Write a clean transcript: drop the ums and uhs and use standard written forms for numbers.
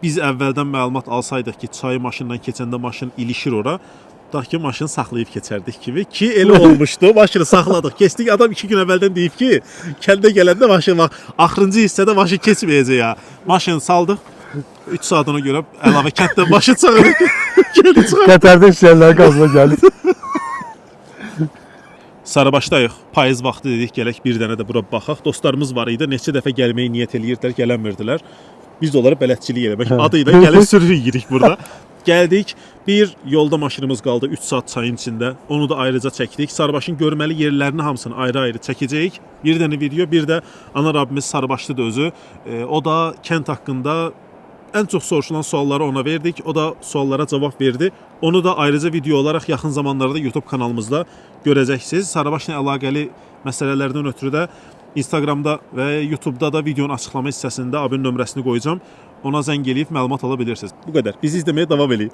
biz əvvəldən məlumat alsaydıq ki, çayı maşından keçəndə maşın ilişir ora, tutaq ki, maşını saxlayıb keçərdik kimi ki, elə olmuşdu. Maşını saxladıq, keçdik. Adam 2 gün əvvəldən deyib ki, kəndə gələndə maşın var. Axırıncı hissədə maşın keçməyəcək ya. Maşını saldıq. 3 saatına görə əlavə kənddən maşın çağırıq. Qətərdə işləyənlər qazına gəlir. Sarıbaşdayıq. Payız vaxtı dedik, gələk bir dənə də bura baxaq. Dostlarımız var idi, neçə dəfə gəlməyi niyyət eləyirdilər, gələnmirdilər. Biz də onlara bələdçilik eləmək adıyla gəlib sürüyürük burada. Gəldik, bir yolda maşınımız qaldı 3 saat çayın içində. Onu da ayrıca çəkdik. Sarıbaşın görməli yerlərini hamısını ayrı-ayrı çəkəcəyik. Bir dənə video, bir də Anar abimiz Sarıbaşlıdır özü. O da kənd haqqında ən çox soruşulan sualları ona verdik. O da suallara cavab verdi. Onu da ayrıca video olaraq yaxın zamanlarda YouTube kanalımızda görəcəksiniz. Sarıbaşla əlaqəli məsələlərdən ötürü də Instagramda və YouTube'da da videonun açıqlama hissəsində abinin nömrəsini qoyacağam. Ona zəng eləyib məlumat ala bilirsiniz. Bu qədər. Bizi izləməyə davam eləyin.